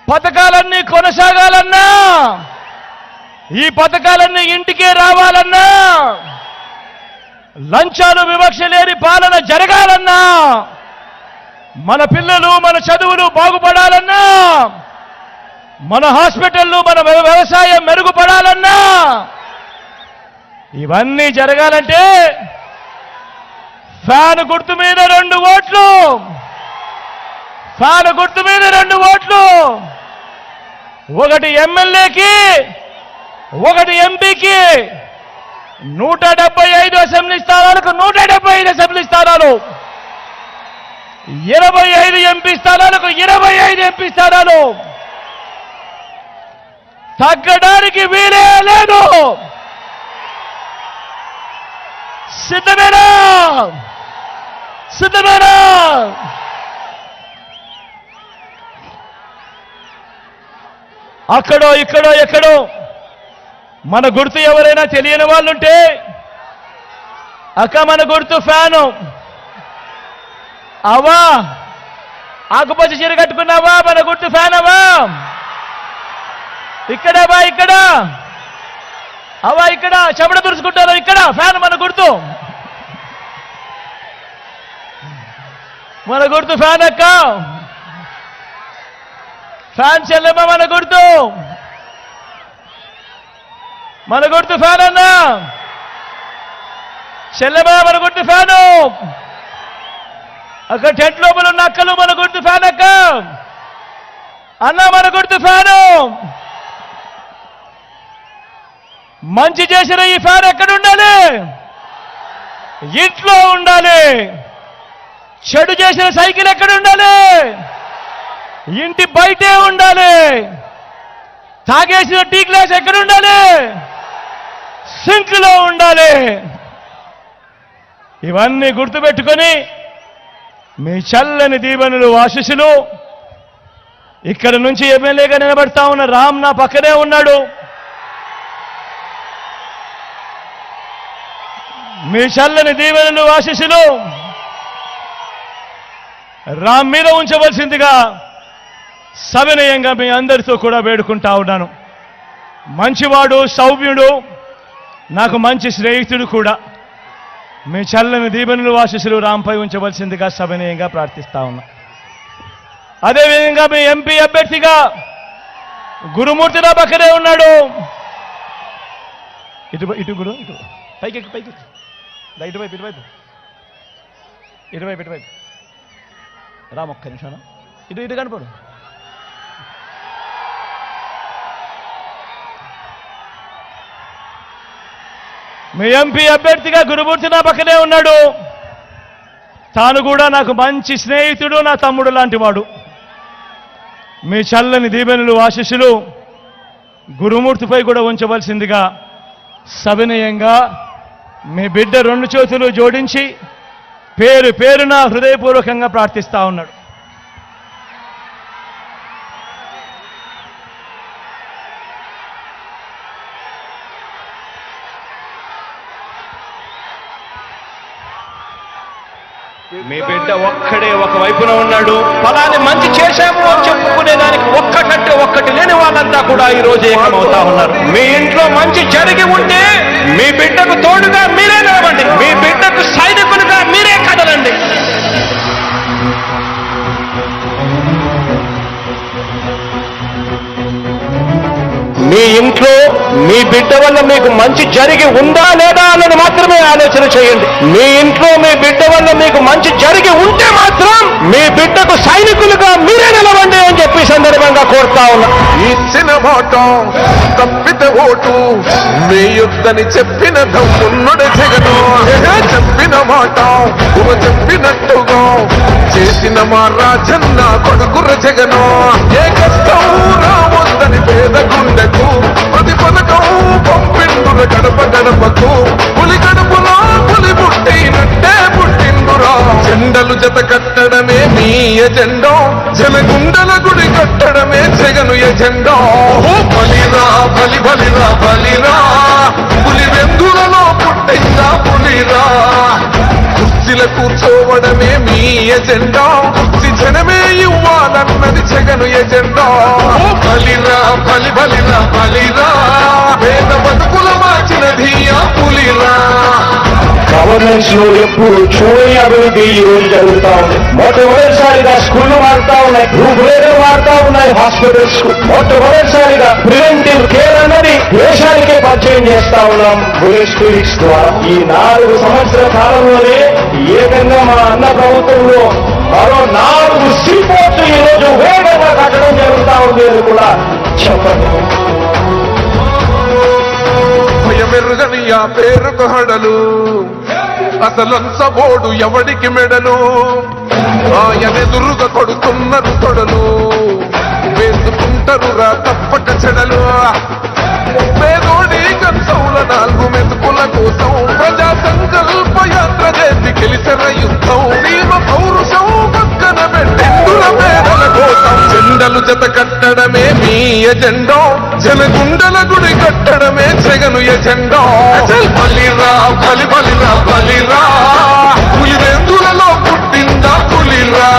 పథకాలన్నీ కొనసాగాలన్నా, ఈ పథకాలన్నీ ఇంటికే రావాలన్నా, లంచాలు వివక్ష లేని పాలన జరగాలన్నా, మన పిల్లలు మన చదువులు బాగుపడాలన్నా, మన హాస్పిటళ్ళు మన వ్యవసాయం మెరుగుపడాలన్నా, ఇవన్నీ జరగాలంటే ఫ్యాన్ గుర్తు మీద 2 ఓట్లు, ఫ్యాన్ గుర్తు మీద 2 ఓట్లు, ఒకటి ఎమ్మెల్యేకి ఒకటి ఎంపీకి, 175 అసెంబ్లీ స్థానాలకు 175 అసెంబ్లీ స్థానాలు, 25 ఎంపీ స్థానాలకు 25 ఎంపీ స్థానాలు, తగ్గడానికి వీలే లేదు. సిద్ధమేనా? సిద్ధమేనా? అక్కడో ఇక్కడో ఎక్కడో మన గుర్తు ఎవరైనా తెలియని వాళ్ళుంటే, అక్క మన గుర్తు ఫ్యాను. అవా ఆకుపచ్చ చీర కట్టుకున్నావా? మన గుర్తు ఫ్యాన్ అవా? ఇక్కడవా? ఇక్కడ అవా? ఇక్కడ చెమట తుడుచుకుంటారు, ఇక్కడ ఫ్యాన్ మన గుర్తు. మన గుర్తు ఫ్యాన్ అక్క, ఫ్యాన్ చెల్లెమ్మ మన గుర్తు, మన గుర్తు ఫ్యాన్ అన్నా, చెల్లెమ్మ మన గుర్తు ఫ్యాను. అక్కడ టెంట్ లోపల ఉన్న అక్కలు మన గుర్తు ఫ్యాన్ అక్క, అన్న మన గుర్తు ఫ్యాను. మంచి చేసిన ఈ ఫ్యాన్ ఎక్కడ ఉండాలి? ఇంట్లో ఉండాలి. చెడు చేసిన సైకిల్ ఎక్కడ ఉండాలి? ఇంటి బయటే ఉండాలి. తాగేసిన టీ గ్లాస్ ఎక్కడ ఉండాలి? సింక్ లో ఉండాలి. ఇవన్నీ గుర్తుపెట్టుకొని మీ చల్లని దీవెనలు ఆశీస్సులు. ఇక్కడ నుంచి ఎమ్మెల్యేగా నిలబడతా ఉన్న రామ్ నా పక్కనే ఉన్నాడు. మీ చల్లని దీవెనలు ఆశీస్సులు రామ్ మీద ఉంచవలసిందిగా సవినయంగా మీ అందరితో కూడా వేడుకుంటా ఉన్నాను. మంచివాడు, సౌమ్యుడు, నాకు మంచి స్నేహితుడు కూడా. మీ చల్లని దీవెనలు ఆశీస్సులు రాంపై ఉంచవలసిందిగా సవినయంగా ప్రార్థిస్తా ఉన్నా. అదేవిధంగా మీ ఎంపీ అభ్యర్థిగా గురుమూర్తి నా పక్కనే ఉన్నాడు. ఇటు గురు, ఇటు పైకి ఇటువైపు రామ్, ఒక్క నిమిషం ఇటు కనపడు. మీ ఎంపీ అభ్యర్థిగా గురుమూర్తి నా పక్కనే ఉన్నాడు. తాను కూడా నాకు మంచి స్నేహితుడు, నా తమ్ముడు లాంటి వాడు. మీ చల్లని దీవెనలు ఆశీస్సులు గురుమూర్తిపై కూడా ఉంచవలసిందిగా సవినయంగా మీ బిడ్డ 2 చేతులు జోడించి పేరు పేరున హృదయపూర్వకంగా ప్రార్థిస్తా ఉన్నాడు. మీ బిడ్డ ఒక్కడే ఒక వైపున ఉన్నాడు. ఫలాన్ని మంచి చేశాము అని చెప్పుకునే దానికి ఒక్కటంటే ఒక్కటి లేని వాళ్ళంతా కూడా ఈ రోజు ఏకమవుతా ఉన్నారు. మీ ఇంట్లో మంచి జరిగి ఉంటే మీ బిడ్డకు తోడుగా మీరే నిలవండి. మీ బిడ్డకు సైనికులుగా మీరే కదలండి. మీ ఇంట్లో మీ బిడ్డ వల్ల మీకు మంచి జరిగి ఉందా లేదా అన్నది మాత్రమే ఆలోచన చేయండి. మీ ఇంట్లో మీ బిడ్డ వల్ల మీకు మంచి జరిగి ఉంటే మాత్రం మీ బిడ్డకు సైనికులుగా మీరే నిలవండి అని చెప్పి సందర్భంగా కోరుతా ఉన్నా. ఇచ్చిన మాట తప్పితే ఓటు మీ యుద్ధని చెప్పిన దమ్మున్నడు జగను. చెప్పిన మాట చెప్పినట్టుగా చేసిన మా రాజన్న కొడుకుర జగను. ఏ కష్టం రావద్దని పేద గుండెకు ప్రతి పథకం పంపిండుర గడప గడపకు. పులి గడపలో పులి పుట్టినట్టే పుట్టిందురా. జెండలు జత కట్టడమే మీ ఎజెండా, జనగుండల గుడి కట్టడమే జగను ఎజెండా. బలిరా బలి బలిరా బలిరా, పులి వెందులలో పుట్టిందా పులిరా. కుర్చీల కూర్చోవడమే మీ ఎజెండా, కుర్చీ జనమే ఇవ్వాలన్నది జగను ఎజెండా. బలిరా బలి బలిరా బలిరా పేద బతుకుల మార్చిన ధీయా పులిరా. గవర్నెన్స్ లో ఎప్పుడు చూడని అభివృద్ధి ఈ రోజు జరుగుతా ఉంది. మొట్టమొదటిసారిగా స్కూళ్లు మారుతా ఉన్నాయి, రూపురేఖలు మారుతా ఉన్నాయి, హాస్పిటల్స్ మొట్టమొదటిసారిగా ప్రివెంటివ్ కేర్ అన్నది దేశానికే పరిచయం చేస్తా ఉన్నాం బుల్లెట్ క్లినిక్స్ ద్వారా. ఈ 4 సంవత్సరాల కాలంలోనే ఏకంగా మా అన్న ప్రభుత్వంలో మరో 4 సీపోర్ట్లు ఈ రోజు వేగంగా కట్టడం జరుగుతా ఉంది అని కూడా చెప్పండి. భయమెరుగని ఆ పేరుకు హడలు, అసలంచబోడు ఎవడికి మెడలు, ఆయనెదురుగా కొడుతున్నారు తొడలు, వేసుకుంటారు రా తప్పక చెడలు. పేదోడి కంచంల 4 మెతుకుల కోసం ప్రజా సంకల్ప యాత్ర చేసి గెలిచిన యుద్ధం, భీమ పౌరుషం పక్కన పెట్టిందుల పేదల కోసం. జెండలు జత కట్టడమే మీ ఎజెండా, జనగుండల గుడి కట్టడమే జగను ఎజెండా. బలిరా బలి బలిరా బలిరా పులివెందులలో పుట్టిందా పులిరా.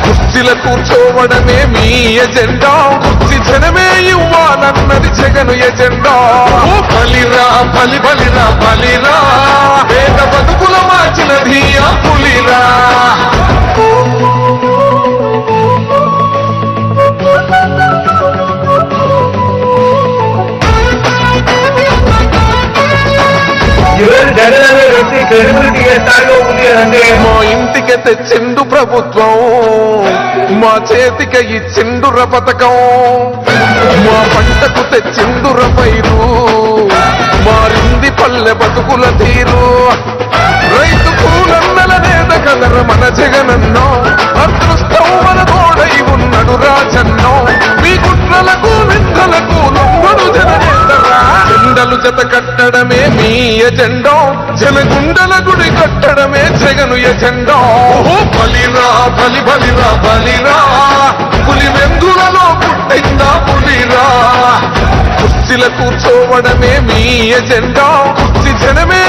కుర్చీల కూర్చోవడమే మీ ఎజెండా, కుర్చీ జనమే ఇవ్వాలన్నది జగను ఎజెండా. బలిరా బలి బలిరా బలిరా పేద బతుకుల మార్చిన ధీయా పులిరా. ఈరోజు జగన్ అనే వ్యక్తి క్రెడిబిలిటీ ఏ స్థాయిలో ఉంది అంటే మా ఇంటికి తెచ్చిండు ప్రభుత్వం, మా చేతికి ఇచ్చిండుర పథకం, మా పంటకు తెచ్చిండుర పైరు, మారింది పల్లె బతుకుల తీరు. రైతు కూలన్నల నేత కదర మన జగనన్నో, అదృష్టం మన తోడై ఉన్నడు రాజన్నో. మీ కుట్రలకు నిందలకు లొంగడు జననేతరా. జెండలు జత కట్టడమే మీ ఎజెండా, జనగుండల గుడి కట్టడమే జగను ఎజెండా. బలిరా బలి బలిరా బలిరా పులివెందులలో పుట్టిందా పులిరా. కుర్చీల కూర్చోవడమే మీ ఎజెండా, కుర్చీ జనమే